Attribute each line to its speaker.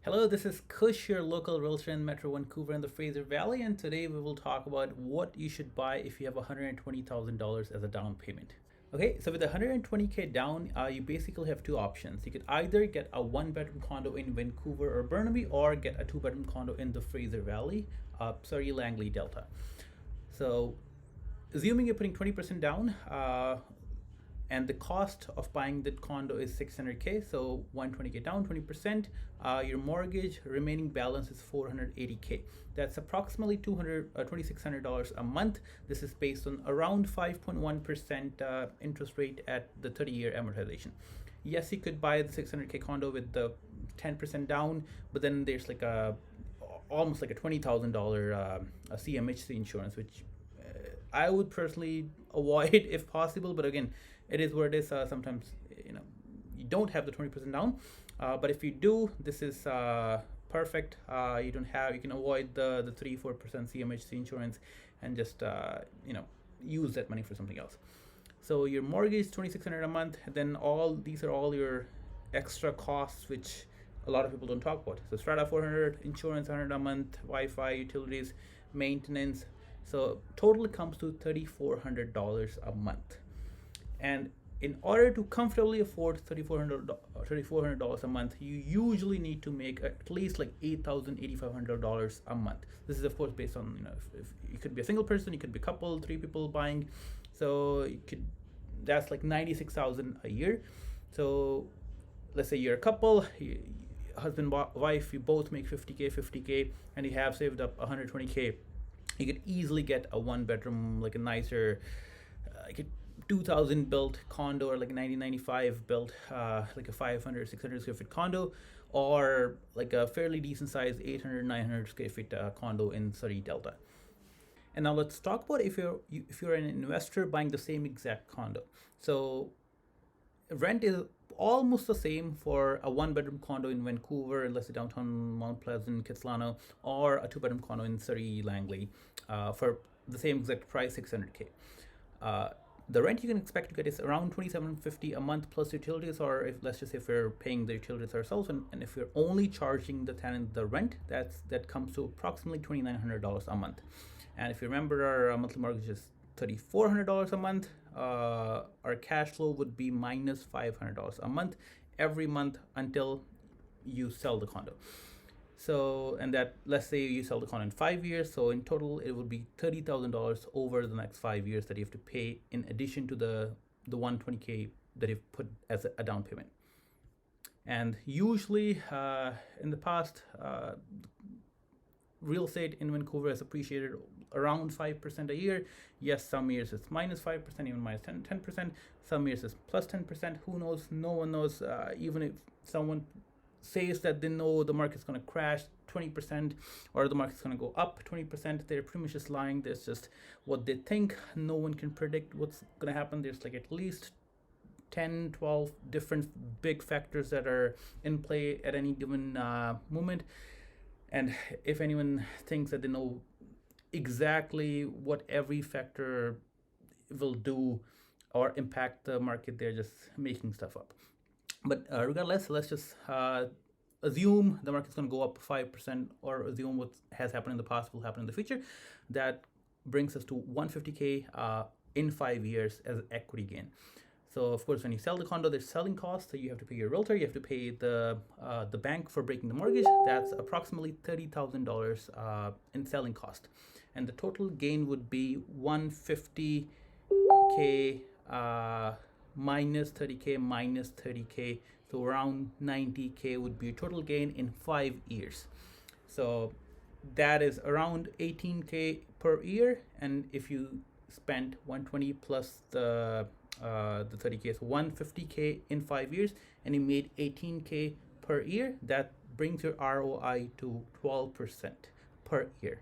Speaker 1: Hello, this is Khush, your local realtor in Metro Vancouver and the Fraser Valley, and today we will talk about what you should buy if you have $120,000 as a down payment. Okay, so with 120K down, you basically have two options. You could either get a one-bedroom condo in Vancouver or Burnaby, or get a two-bedroom condo in the Fraser Valley, Surrey, Langley, Delta. So, assuming you're putting 20% down, and the cost of buying that condo is 600K, so 120K down, 20%. Your mortgage remaining balance is 480K. That's approximately $2,600 a month. This is based on around 5.1% interest rate at the 30-year amortization. Yes, you could buy the 600K condo with the 10% down, but then there's like almost like a $20,000 CMHC insurance, which I would personally avoid if possible. But again, it is what it is. Sometimes you don't have the 20% down, but if you do, this is perfect. You can avoid the 3-4% CMHC insurance and just use that money for something else. So your mortgage $2,600 a month. And then these are all your extra costs, which a lot of people don't talk about. So strata 400, insurance 100 a month, Wi-Fi, utilities, maintenance. So total it comes to $3,400 a month. And in order to comfortably afford $3,400 a month, you usually need to make at least like $8,500 a month. This is of course based on if you could be a single person, you could be a couple, 3 people buying. So that's like $96,000 a year. So let's say you're a couple, husband, wife, you both make 50K, and you have saved up 120K. You could easily get a one bedroom, like a nicer, 2000 built condo, or like a 1995 built, like a 500, 600 square feet condo, or like a fairly decent size 800, 900 square feet condo in Surrey, Delta. And now let's talk about if you're an investor buying the same exact condo. So rent is almost the same for a one bedroom condo in Vancouver, let's say downtown Mount Pleasant, Kitsilano, or a two bedroom condo in Surrey, Langley, for the same exact price, 600K. The rent you can expect to get is around $2,750 a month plus utilities, or let's just say if we're paying the utilities ourselves, and if we're only charging the tenant the rent, that comes to approximately $2,900 a month. And if you remember, our monthly mortgage is $3,400 a month. Our cash flow would be minus $500 a month every month until you sell the condo. So, and that, let's say you sell the condo in 5 years, so in total it would be $30,000 over the next 5 years that you have to pay, in addition to the 120K that you've put as a down payment. And usually in the past, real estate in Vancouver has appreciated around 5% a year. Yes, some years it's minus 5%, even minus 10%. Some years it's plus 10%. Who knows? No one knows. Even if someone says that they know the market's going to crash 20% or the market's going to go up 20%, they're pretty much just lying. There's just what they think. No one can predict what's going to happen. There's like at least 10, 12 different big factors that are in play at any given moment. And if anyone thinks that they know exactly what every factor will do or impact the market, they're just making stuff up. But regardless, let's just assume the market's going to go up 5%, or assume what has happened in the past will happen in the future. That brings us to 150K in 5 years as equity gain. So of course, when you sell the condo, there's selling costs. So you have to pay your realtor, you have to pay the bank for breaking the mortgage. That's approximately $30,000 in selling cost, and the total gain would be 150K minus 30K, so around 90K would be your total gain in 5 years. So that is around 18K per year, and if you spent 120 plus the 30K, so 150K in 5 years, and you made 18K per year, that brings your ROI to 12% per year.